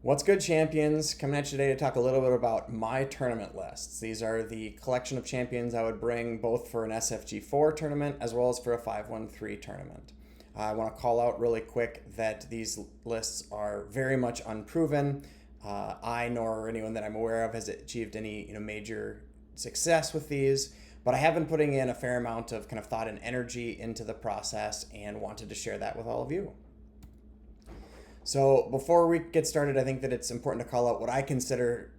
What's good, champions? Coming at you today to talk a little bit about my tournament lists. These are the collection of champions I would bring both for an SFG4 tournament as well as for a 513 tournament. I want to call out really quick that these lists are very much unproven. I nor anyone that I'm aware of has achieved any major success with these, but I have been putting in a fair amount of kind of thought and energy into the process and wanted to share that with all of you. So before we get started, I think that it's important to call out what I consider,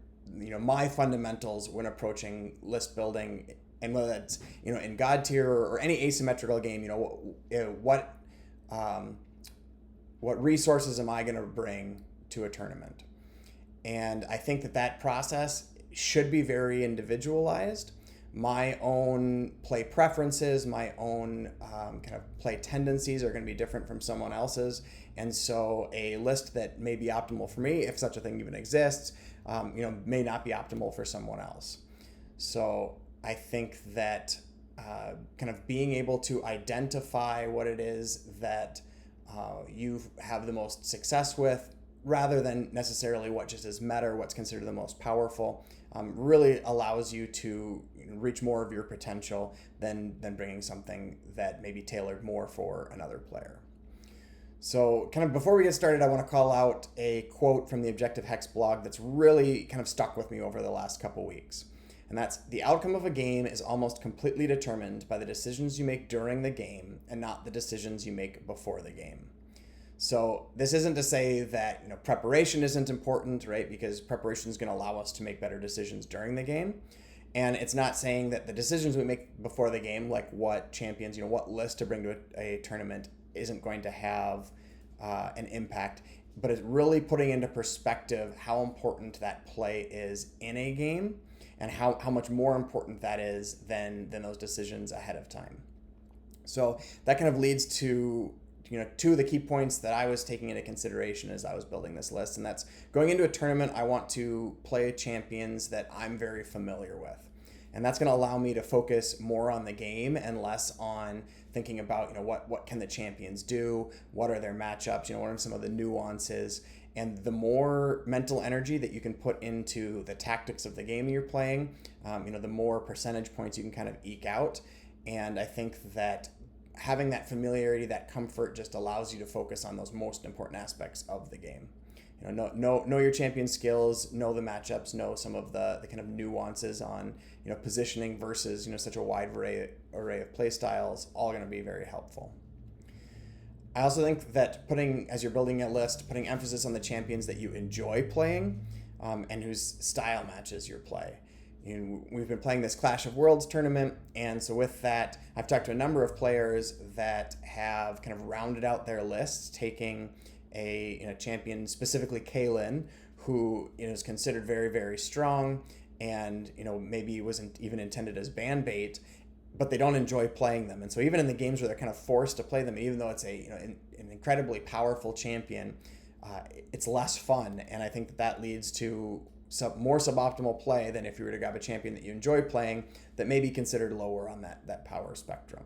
my fundamentals when approaching list building, and whether that's, in God tier or any asymmetrical game, what resources am I going to bring to a tournament? And I think that process should be very individualized. My own play preferences, my own kind of play tendencies are going to be different from someone else's. And so a list that may be optimal for me, if such a thing even exists, may not be optimal for someone else. So I think that kind of being able to identify what it is that you have the most success with, rather than necessarily what just is meta or what's considered the most powerful, really allows you to reach more of your potential than bringing something that may be tailored more for another player. So kind of before we get started, I want to call out a quote from the Objective Hex blog that's really kind of stuck with me over the last couple weeks. And that's, "The outcome of a game is almost completely determined by the decisions you make during the game and not the decisions you make before the game." So this isn't to say that preparation isn't important, right? Because preparation is going to allow us to make better decisions during the game. And it's not saying that the decisions we make before the game, like what champions, what list to bring to a tournament, isn't going to have an impact. But it's really putting into perspective how important that play is in a game and how much more important that is than those decisions ahead of time. So that kind of leads to two of the key points that I was taking into consideration as I was building this list, and that's going into a tournament, I want to play champions that I'm very familiar with. And that's going to allow me to focus more on the game and less on thinking about, what can the champions do? What are their matchups? What are some of the nuances? And the more mental energy that you can put into the tactics of the game you're playing, the more percentage points you can kind of eke out. And I think that having that familiarity, that comfort, just allows you to focus on those most important aspects of the game. Know your champion skills, know the matchups, know some of the kind of nuances on positioning versus such a wide array of play styles, all going to be very helpful. I also think that as you're building a list, putting emphasis on the champions that you enjoy playing and whose style matches your play. We've been playing this Clash of Worlds tournament, and so with that, I've talked to a number of players that have kind of rounded out their lists, taking a champion, specifically Kaylin, who is considered very, very strong, and maybe wasn't even intended as ban bait, but they don't enjoy playing them. And so even in the games where they're kind of forced to play them, even though it's an incredibly powerful champion, it's less fun, and I think that leads to more suboptimal play than if you were to grab a champion that you enjoy playing that may be considered lower on that power spectrum.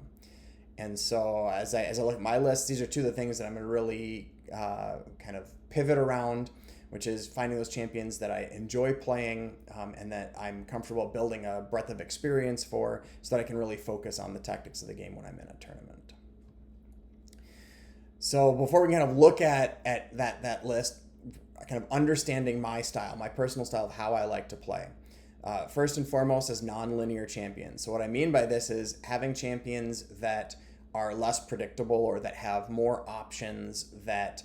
And so as I look at my list, these are two of the things that I'm going to really kind of pivot around, which is finding those champions that I enjoy playing and that I'm comfortable building a breadth of experience for, so that I can really focus on the tactics of the game when I'm in a tournament. So before we kind of look at that list, kind of understanding my style, my personal style of how I like to play. First and foremost is non-linear champions. So what I mean by this is having champions that are less predictable or that have more options that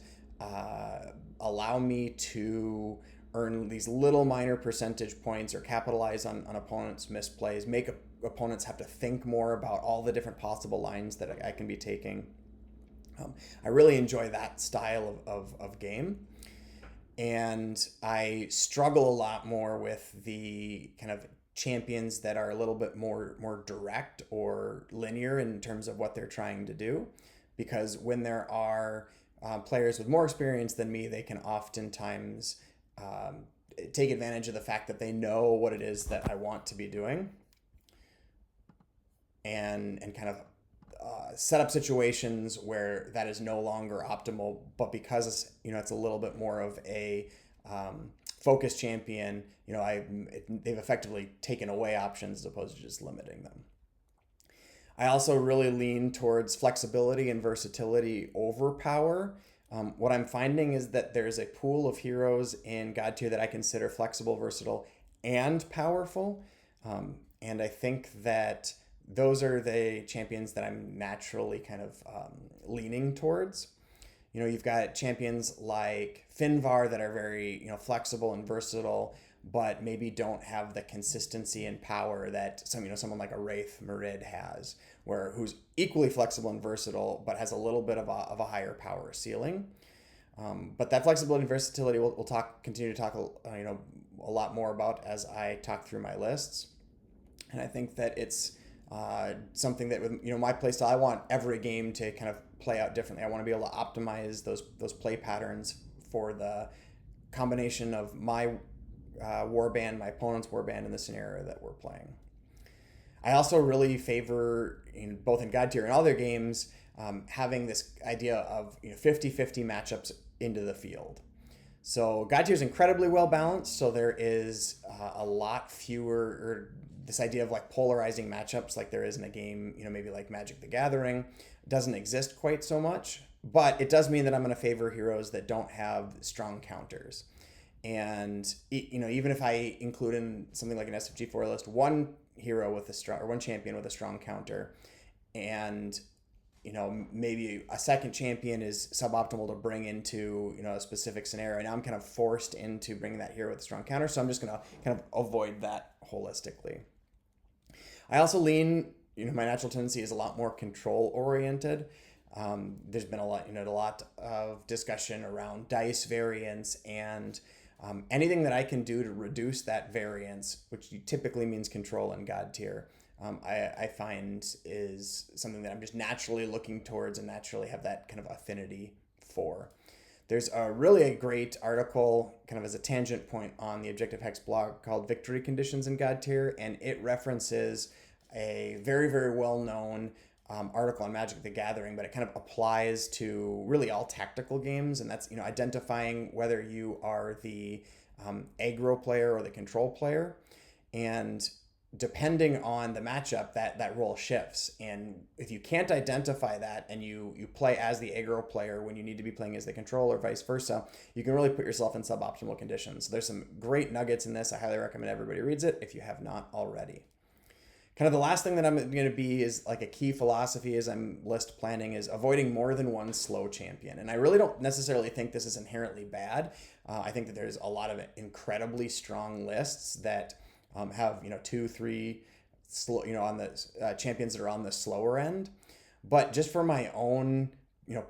allow me to earn these little minor percentage points or capitalize on opponents' misplays, make opponents have to think more about all the different possible lines that I can be taking. I really enjoy that style of game. And I struggle a lot more with the kind of champions that are a little bit more direct or linear in terms of what they're trying to do. Because when there are players with more experience than me, they can oftentimes take advantage of the fact that they know what it is that I want to be doing. And kind of set up situations where that is no longer optimal, but because it's a little bit more of a focus champion, they've effectively taken away options as opposed to just limiting them. I also really lean towards flexibility and versatility over power. What I'm finding is that there's a pool of heroes in God tier that I consider flexible, versatile, and powerful. And I think that those are the champions that I'm naturally kind of leaning towards. You've got champions like Finvar that are very, flexible and versatile, but maybe don't have the consistency and power that someone like a Wraith Merid has, who's equally flexible and versatile, but has a little bit of a higher power ceiling. But that flexibility and versatility we'll continue to talk a lot more about as I talk through my lists. And I think that it's something that with my playstyle, I want every game to kind of play out differently. I want to be able to optimize those play patterns for the combination of my warband, my opponent's warband, in the scenario that we're playing. I also really favor, both in God tier and other games, having this idea of 50-50 matchups into the field. So God tier is incredibly well balanced, so there is a lot fewer, this idea of like polarizing matchups like there is in a game, maybe like Magic the Gathering, doesn't exist quite so much, but it does mean that I'm going to favor heroes that don't have strong counters. And even if I include in something like an SFG4 list one hero with one champion with a strong counter, and maybe a second champion is suboptimal to bring into a specific scenario, now I'm kind of forced into bringing that hero with a strong counter, so I'm just going to kind of avoid that holistically. I also lean, my natural tendency is a lot more control oriented. There's been a lot of discussion around dice variance and anything that I can do to reduce that variance, which typically means control in God tier, I find is something that I'm just naturally looking towards and naturally have that kind of affinity for. There's a great article kind of as a tangent point on the Objective Hex blog called Victory Conditions in God tier, and it references a very, very well-known article on Magic the Gathering, but it kind of applies to really all tactical games, and that's identifying whether you are the aggro player or the control player, and depending on the matchup, that role shifts. And if you can't identify that and you play as the aggro player when you need to be playing as the control or vice versa, you can really put yourself in suboptimal conditions. So there's some great nuggets in this. I highly recommend everybody reads it if you have not already. Kind of the last thing that I'm going to be is like a key philosophy as I'm list planning is avoiding more than one slow champion. And I really don't necessarily think this is inherently bad. I think that there's a lot of incredibly strong lists that have 2-3 slow on the champions that are on the slower end, but just for my own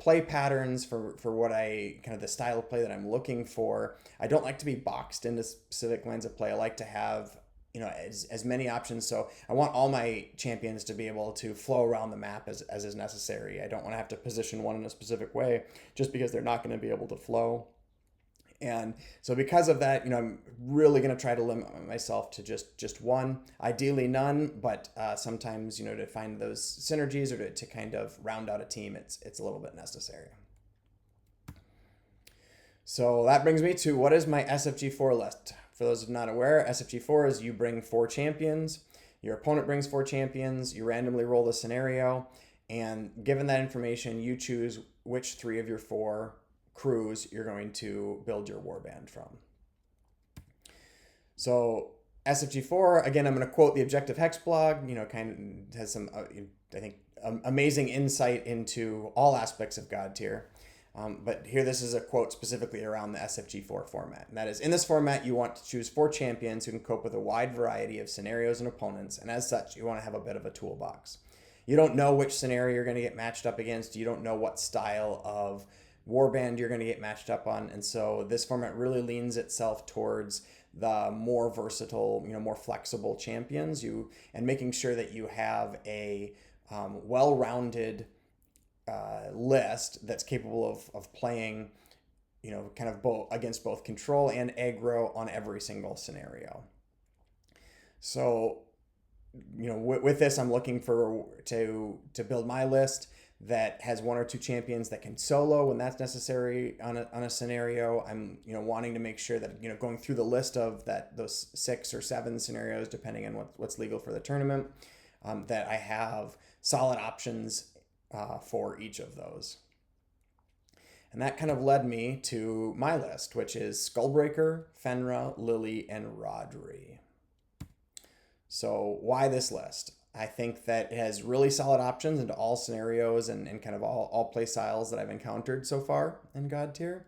play patterns, for what I kind of the style of play that I'm looking for, I don't like to be boxed into specific lines of play. I like to have as many options. So I want all my champions to be able to flow around the map as is necessary. I don't want to have to position one in a specific way just because they're not going to be able to flow. And so because of that, I'm really going to try to limit myself to just one, ideally none, but sometimes, to find those synergies or to kind of round out a team, it's a little bit necessary. So that brings me to what is my SFG4 list. For those who are not aware, SFG4 is you bring 4 champions, your opponent brings 4 champions, you randomly roll the scenario, and given that information, you choose which 3 of your 4 crews you're going to build your warband from. So SFG4, again, I'm going to quote the Objective Hex blog, kind of has some, I think, amazing insight into all aspects of God tier. But here, this is a quote specifically around the SFG4 format. And that is, in this format, you want to choose 4 champions who can cope with a wide variety of scenarios and opponents. And as such, you want to have a bit of a toolbox. You don't know which scenario you're going to get matched up against. You don't know what style of warband you're going to get matched up on. And so this format really leans itself towards the more versatile, more flexible champions, and making sure that you have a well-rounded list that's capable of playing, kind of both against both control and aggro on every single scenario. So, with this, I'm looking to build my list that has one or two champions that can solo when that's necessary on a scenario. I'm wanting to make sure that going through the list of those 6 or 7 scenarios, depending on what's legal for the tournament, that I have solid options for each of those. And that kind of led me to my list, which is Skullbreaker, Fenra, Lily, and Rodri. So why this list? I think that it has really solid options into all scenarios and kind of all play styles that I've encountered so far in God tier.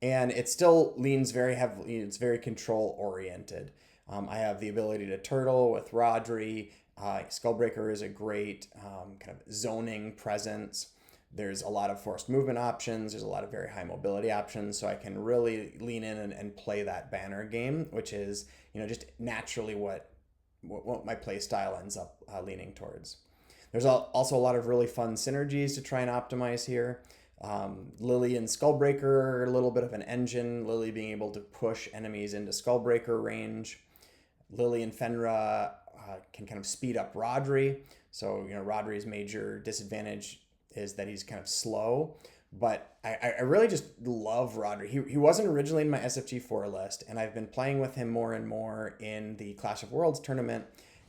And it still leans very heavily, it's very control oriented. I have the ability to turtle with Rodri. Skullbreaker is a great kind of zoning presence. There's a lot of forced movement options. There's a lot of very high mobility options. So I can really lean in and play that banner game, which is, just naturally what my play style ends up leaning towards. There's also a lot of really fun synergies to try and optimize here. Lily and Skullbreaker are a little bit of an engine. Lily being able to push enemies into Skullbreaker range. Lily and Fenra can kind of speed up Rodri. So, Rodri's major disadvantage is that he's kind of slow. But I really just love Rodri. He wasn't originally in my SFG4 list, and I've been playing with him more and more in the Clash of Worlds tournament,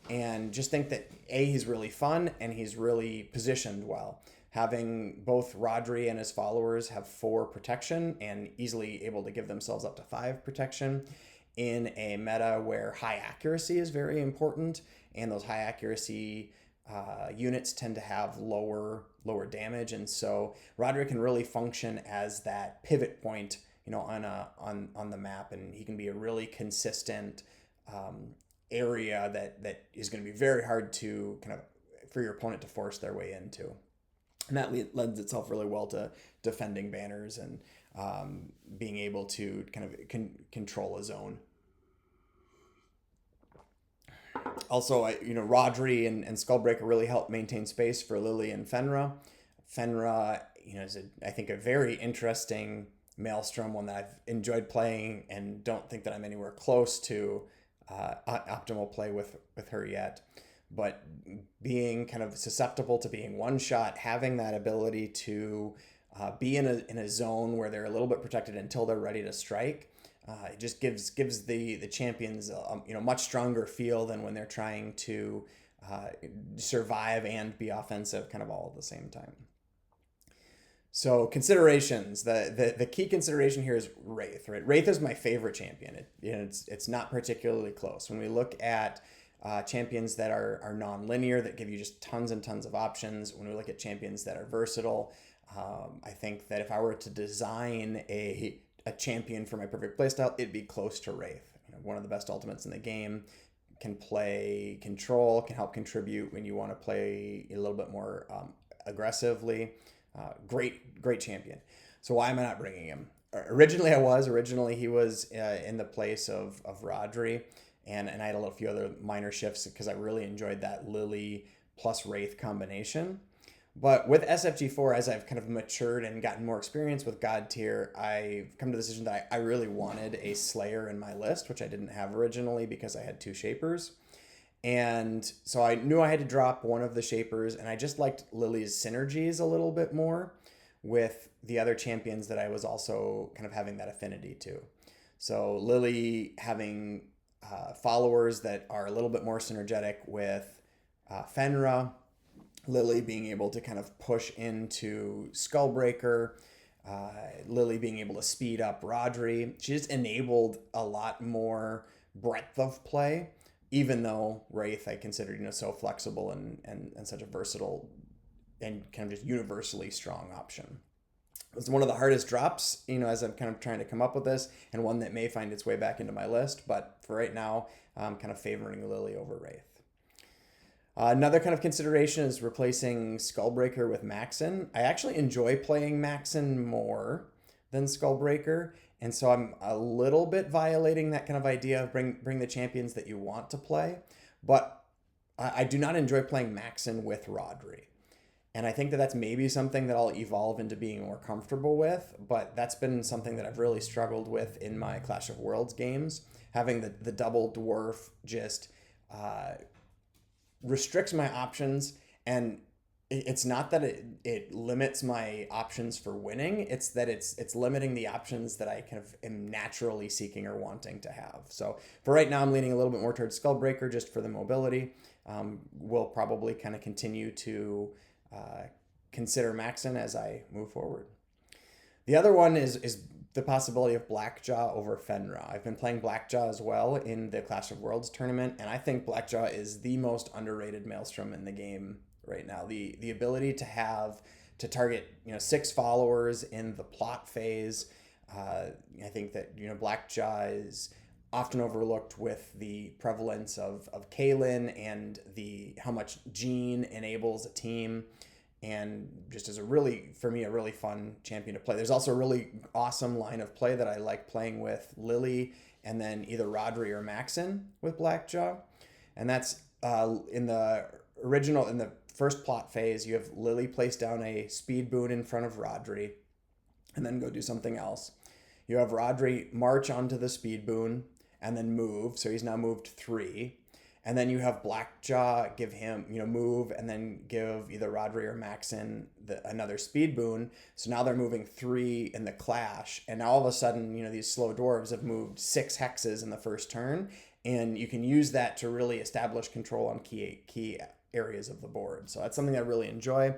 and just think that he's really fun and he's really positioned well. Having both Rodri and his followers have 4 protection and easily able to give themselves up to 5 protection in a meta where high accuracy is very important, and those high accuracy units tend to have lower damage, and so Rodri can really function as that pivot point, on the map, and he can be a really consistent area that is going to be very hard to kind of for your opponent to force their way into, and that lends itself really well to defending banners and being able to kind of control a zone. Also, Rodri and Skullbreaker really help maintain space for Lily and Fenra. Fenra, is I think a very interesting maelstrom, one that I've enjoyed playing and don't think that I'm anywhere close to optimal play with her yet. But being kind of susceptible to being one shot, having that ability to be in a zone where they're a little bit protected until they're ready to strike. It just gives the champions much stronger feel than when they're trying to survive and be offensive kind of all at the same time. So considerations, the key consideration here is Wraith, right? Wraith is my favorite champion. It's not particularly close. When we look at champions that are non-linear, that give you just tons and tons of options, when we look at champions that are versatile, I think that if I were to design a champion for my perfect playstyle, it'd be close to Wraith. One of the best ultimates in the game, can play control, can help contribute when you want to play a little bit more aggressively. Great champion. So why am I not bringing him? Originally he was in the place of Rodri, and I had a few other minor shifts because I really enjoyed that Lily plus Wraith combination. But with SFG4, as I've kind of matured and gotten more experience with God tier, I've come to the decision that I really wanted a Slayer in my list, which I didn't have originally because I had 2 Shapers. And so I knew I had to drop one of the Shapers, and I just liked Lily's synergies a little bit more with the other champions that I was also kind of having that affinity to. So Lily having followers that are a little bit more synergetic with Fenra, Lily being able to kind of push into Skullbreaker, Lily being able to speed up Rodri. She just enabled a lot more breadth of play, even though Wraith I considered so flexible and such a versatile and kind of just universally strong option. It's one of the hardest drops, as I'm kind of trying to come up with this, and one that may find its way back into my list, but for right now, I'm kind of favoring Lily over Wraith. Another kind of consideration is replacing Skullbreaker with Maxon. I actually enjoy playing Maxon more than Skullbreaker, and so I'm a little bit violating that kind of idea of bring the champions that you want to play, but I do not enjoy playing Maxon with Rodri. And I think that that's maybe something that I'll evolve into being more comfortable with, but that's been something that I've really struggled with in my Clash of Worlds games. Having the double dwarf just restricts my options, and it's not that it limits my options for winning. It's that it's limiting the options that I kind of am naturally seeking or wanting to have. So for right now, I'm leaning a little bit more towards Skullbreaker just for the mobility. We'll probably kind of continue to consider Maxon as I move forward. The other one is the possibility of Blackjaw over Fenra. I've been playing Blackjaw as well in the Clash of Worlds tournament, and I think Blackjaw is the most underrated Maelstrom in the game right now. The ability to target 6 followers in the plot phase. I think that Blackjaw is often overlooked with the prevalence of Kaylin and how much Jean enables a team, and just as for me, a really fun champion to play. There's also a really awesome line of play that I like playing with Lily, and then either Rodri or Maxon with Blackjaw. And that's in the first plot phase, you have Lily place down a speed boon in front of Rodri, and then go do something else. You have Rodri march onto the speed boon, and then move, so he's now moved 3. And then you have Blackjaw give him, move, and then give either Rodri or Maxon another speed boon. So now they're moving 3 in the clash. And now all of a sudden, these slow dwarves have moved 6 hexes in the first turn. And you can use that to really establish control on key areas of the board. So that's something I really enjoy.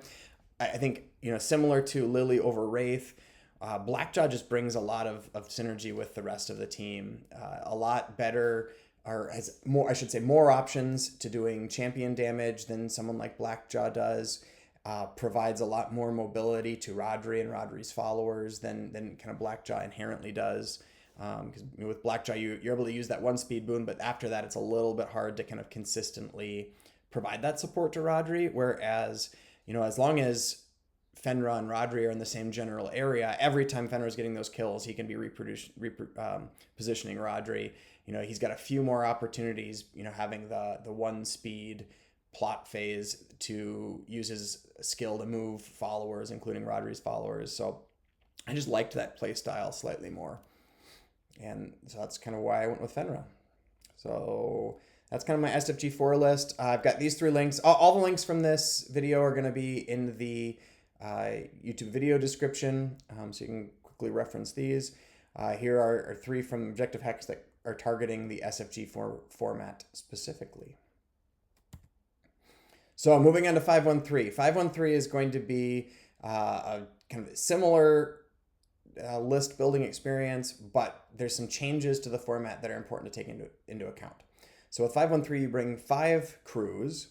I think, similar to Lily over Wraith, Blackjaw just brings a lot of synergy with the rest of the team. A lot better, or has more, I should say, more options to doing champion damage than someone like Blackjaw does. Provides a lot more mobility to Rodri and Rodri's followers than kind of Blackjaw inherently does. Because with Blackjaw, you're able to use that 1 speed boon, but after that, it's a little bit hard to kind of consistently provide that support to Rodri. Whereas, as long as Fenra and Rodri are in the same general area, every time Fenra is getting those kills, he can be positioning Rodri. He's got a few more opportunities, having the 1 speed plot phase to use his skill to move followers, including Rodri's followers. So I just liked that play style slightly more. And so that's kind of why I went with Fenra. So that's kind of my SFG4 list. I've got these 3 links. All the links from this video are going to be in the YouTube video description, so you can quickly reference these. Here are 3 from Objective Hex that are targeting the SFG4 format specifically. So moving on to 513. 513 is going to be a kind of similar list building experience, but there's some changes to the format that are important to take into account. So with 513, you bring 5 crews.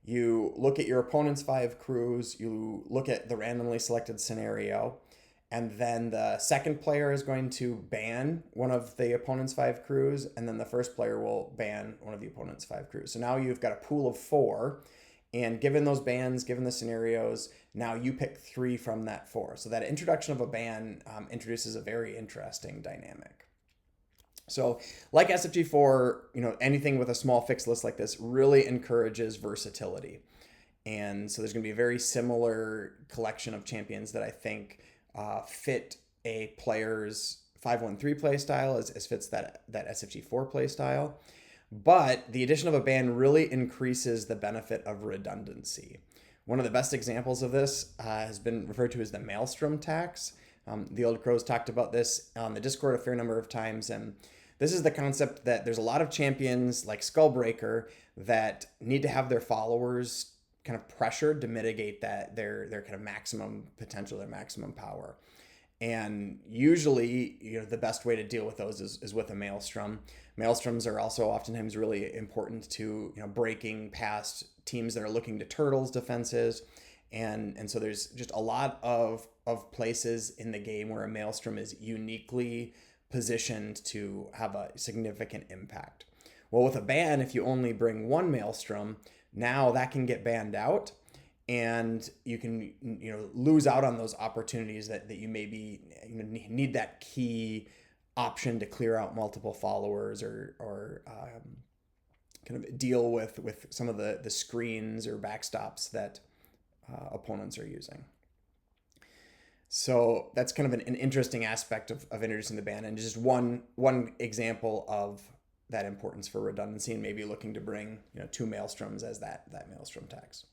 You look at your opponent's 5 crews, you look at the randomly selected scenario, and then the second player is going to ban one of the opponent's 5 crews, and then the first player will ban one of the opponent's 5 crews. So now you've got a pool of 4, and given those bans, given the scenarios, now you pick 3 from that 4. So that introduction of a ban introduces a very interesting dynamic. So like SFG4, anything with a small fixed list like this really encourages versatility. And so there's going to be a very similar collection of champions that I think fit a player's 513 play style as fits that SFG4 play style. But the addition of a ban really increases the benefit of redundancy. One of the best examples of this has been referred to as the Maelstrom tax. The Old Crows talked about this on the Discord a fair number of times, and this is the concept that there's a lot of champions like Skullbreaker that need to have their followers kind of pressured to mitigate their kind of maximum potential, their maximum power. And usually, the best way to deal with those is with a Maelstrom. Maelstroms are also oftentimes really important to breaking past teams that are looking to turtles defenses. And so there's just a lot of places in the game where a Maelstrom is uniquely positioned to have a significant impact. Well, with a ban, if you only bring 1 Maelstrom, now that can get banned out, and you can lose out on those opportunities that you maybe need that key option to clear out multiple followers or kind of deal with some of the screens or backstops that opponents are using. So that's kind of an interesting aspect of introducing the ban, and just one example of that importance for redundancy, and maybe looking to bring 2 Maelstroms as that Maelstrom tax.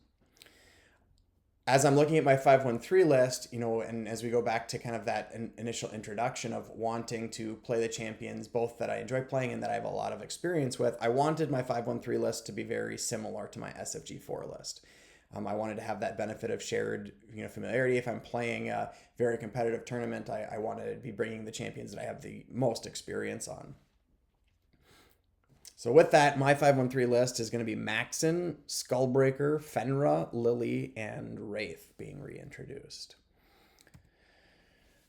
as I'm looking at my 513 list, and as we go back to kind of that initial introduction of wanting to play the champions, both that I enjoy playing and that I have a lot of experience with, I wanted my 513 list to be very similar to my SFG4 list. I wanted to have that benefit of shared, familiarity. If I'm playing a very competitive tournament, I wanted to be bringing the champions that I have the most experience on. So with that, my 513 list is going to be Maxon, Skullbreaker, Fenra, Lily, and Wraith being reintroduced.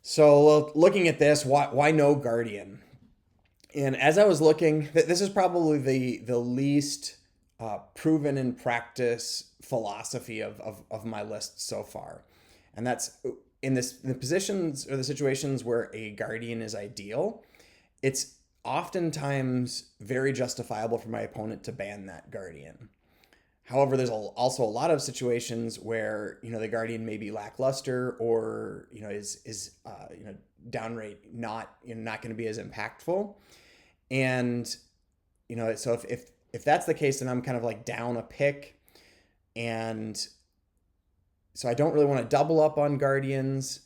So looking at this, why no Guardian? And as I was looking, this is probably the least proven in practice philosophy of my list so far. And that's in the positions or the situations where a Guardian is ideal, it's oftentimes very justifiable for my opponent to ban that Guardian. However, there's also a lot of situations where the Guardian may be lackluster or is downright not going to be as impactful, and so if that's the case, then I'm kind of like down a pick, and so I don't really want to double up on Guardians.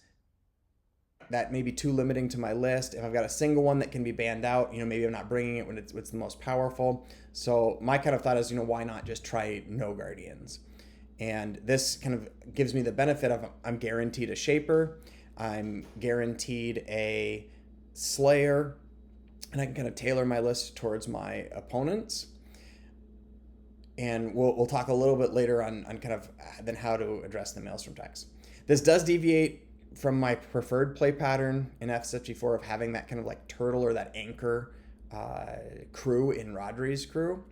That may be too limiting to my list. If I've got a single one that can be banned out, maybe I'm not bringing it when it's the most powerful. So my kind of thought is, why not just try no Guardians? And this kind of gives me the benefit of I'm guaranteed a Shaper, I'm guaranteed a Slayer, and I can kind of tailor my list towards my opponents. And we'll talk a little bit later on kind of then how to address the Maelstrom decks. This does deviate from my preferred play pattern in SFG4 of having that kind of like turtle or that anchor crew in Rodri's crew,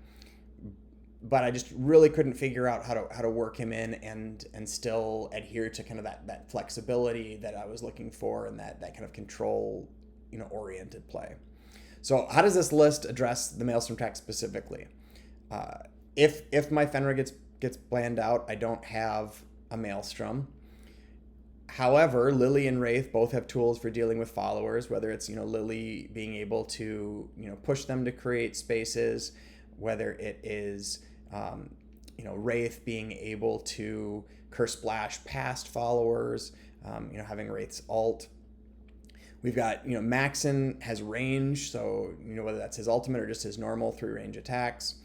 but I just really couldn't figure out how to work him in and still adhere to kind of that flexibility that I was looking for and that kind of control oriented play. So how does this list address the Maelstrom deck specifically? If my Fenra gets banned out, I don't have a Maelstrom. However, Lily and Wraith both have tools for dealing with followers, whether it's, Lily being able to, push them to create spaces, whether it is, Wraith being able to curse splash past followers, having Wraith's ult. We've got, Maxon has range, so, whether that's his ultimate or just his normal 3-range attacks.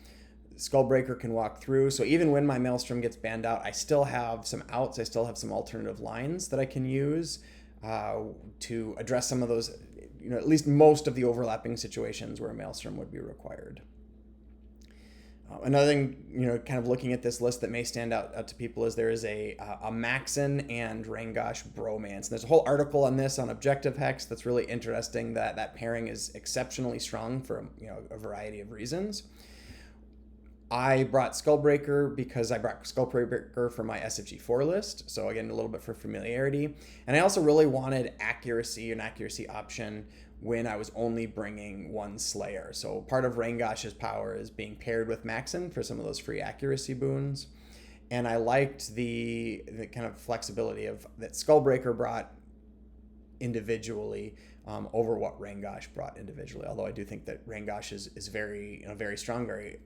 Skullbreaker can walk through. So even when my Maelstrom gets banned out, I still have some outs. I still have some alternative lines that I can use to address some of those, at least most of the overlapping situations where a Maelstrom would be required. Another thing, kind of looking at this list that may stand out to people is there is a Maxon and Rangosh bromance. And there's a whole article on this on Objective Hex that's really interesting. That pairing is exceptionally strong for a variety of reasons. I brought Skullbreaker because I brought Skullbreaker for my SFG4 list. So again, a little bit for familiarity. And I also really wanted an accuracy option when I was only bringing one Slayer. So part of Rangosh's power is being paired with Maxon for some of those free accuracy boons. And I liked the kind of flexibility that Skullbreaker brought individually over what Rangosh brought individually. Although I do think that Rangosh is very, very strong, very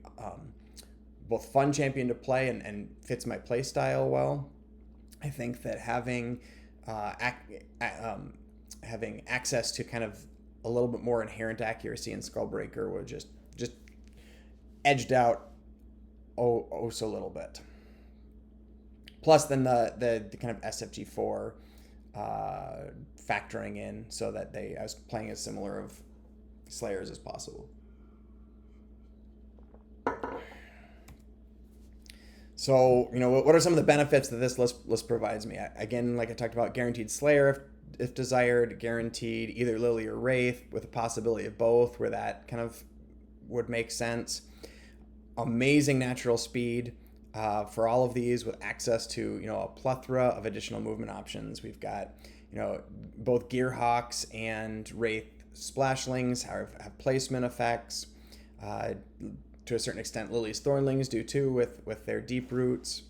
both fun champion to play and fits my play style well. I think that having access to kind of a little bit more inherent accuracy in Skullbreaker would just edged out so little bit. Plus then the kind of SFG4 factoring in so that I was playing as similar of Slayers as possible. So, what are some of the benefits that this list provides me? Again, like I talked about, guaranteed Slayer if desired, guaranteed either Lily or Wraith with a possibility of both where that kind of would make sense. Amazing natural speed for all of these with access to, a plethora of additional movement options. We've got, both Gearhawks and Wraith Splashlings have placement effects. To a certain extent, Lily's Thornlings do too with their deep roots.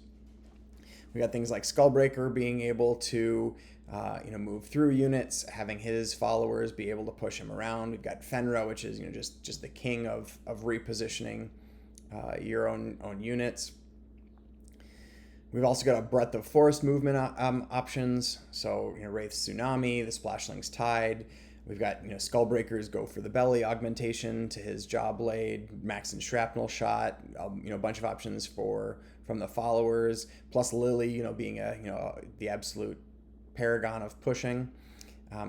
We got things like Skullbreaker being able to move through units, having his followers be able to push him around. We've got Fenra, which is just the king of repositioning your own units. We've also got a breadth of forest movement options. So, Wraith's Tsunami, the Splashlink's Tide. We've got, Skullbreaker's Go for the Belly augmentation to his Jaw Blade, Maxon's Shrapnel Shot, a bunch of options from the followers, plus Lily, being the absolute paragon of pushing.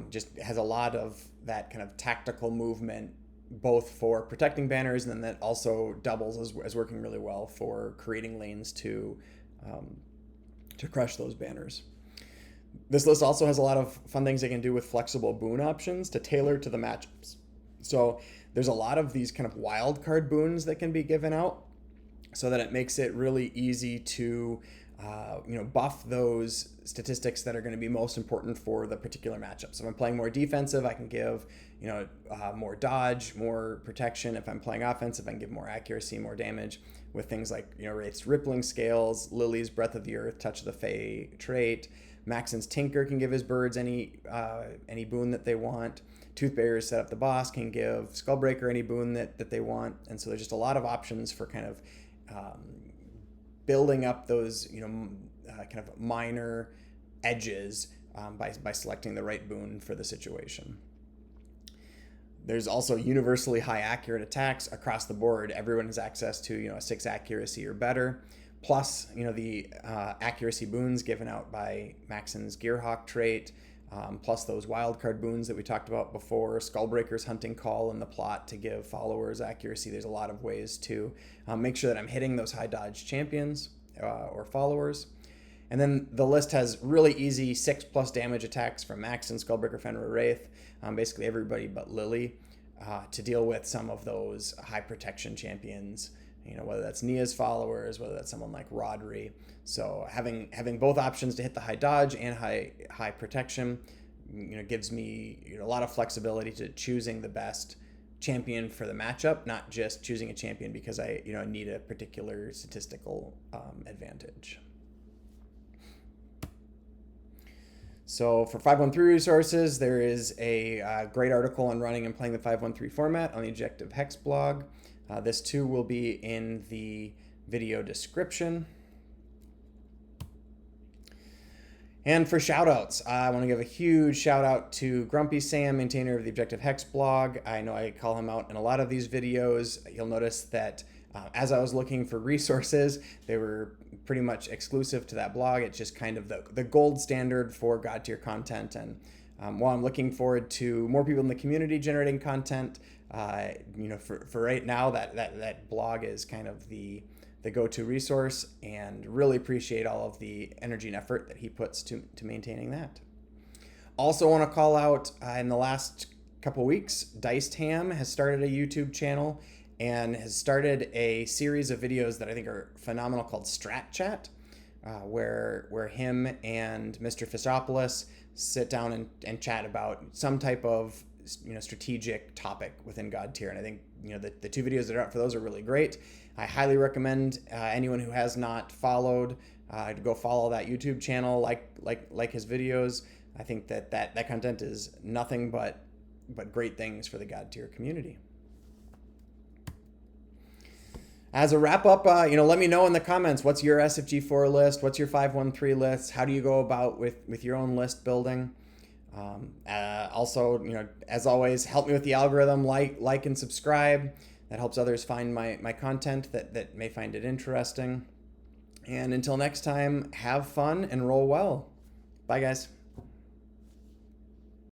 Just has a lot of that kind of tactical movement, both for protecting banners, and then that also doubles as working really well for creating lanes to crush those banners. This list also has a lot of fun things they can do with flexible boon options to tailor to the matchups. So there's a lot of these kind of wild card boons that can be given out, so that it makes it really easy to buff those statistics that are going to be most important for the particular matchup. So if I'm playing more defensive, I can give more dodge, more protection. If I'm playing offensive, I can give more accuracy, more damage with things like Wraith's Rippling Scales, Lily's Breath of the Earth, Touch of the Fae trait. Maxon's Tinker can give his birds any boon that they want. Toothbarrier's Set Up the Boss can give Skullbreaker any boon that they want. And so there's just a lot of options for kind of building up those kind of minor edges by selecting the right boon for the situation. There's also universally high accurate attacks across the board. Everyone has access to a 6 accuracy or better, plus the accuracy boons given out by Maxon's Gearhawk trait, plus those wildcard boons that we talked about before, Skullbreaker's Hunting Call in the plot to give followers accuracy. There's a lot of ways to make sure that I'm hitting those high dodge champions or followers. And then the list has really easy 6+ damage attacks from Maxon, Skullbreaker, Fenrir, Wraith, basically everybody but Lily, to deal with some of those high protection champions, whether that's Nia's followers, whether that's someone like Rodri. So having both options to hit the high dodge and high protection, gives me a lot of flexibility to choosing the best champion for the matchup, not just choosing a champion because I need a particular statistical advantage. So for 513 resources, there is a great article on running and playing the 513 format on the Objective Hex blog. This too will be in the video description. And for shoutouts, I want to give a huge shout out to Grumpy Sam, maintainer of the Objective Hex blog. I know I call him out in a lot of these videos. You'll notice that as I was looking for resources, they were pretty much exclusive to that blog. It's just kind of the gold standard for God tier content. And while I'm looking forward to more people in the community generating content, for right now, that blog is kind of the go-to resource, and really appreciate all of the energy and effort that he puts to maintaining that. Also want to call out, in the last couple weeks, Diced Ham has started a YouTube channel and has started a series of videos that I think are phenomenal called Strat Chat, where him and Mr. Fisopoulos sit down and chat about some type of strategic topic within God tier. And I think the 2 videos that are out for those are really great. I highly recommend anyone who has not followed to go follow that YouTube channel, like his videos. I think that content is nothing but great things for the God tier community. As a wrap up, let me know in the comments, what's your SFG4 list? What's your 513 list? How do you go about with your own list building? Also, as always, help me with the algorithm, like and subscribe. That helps others find my content that may find it interesting. And until next time, have fun and roll well. Bye, guys.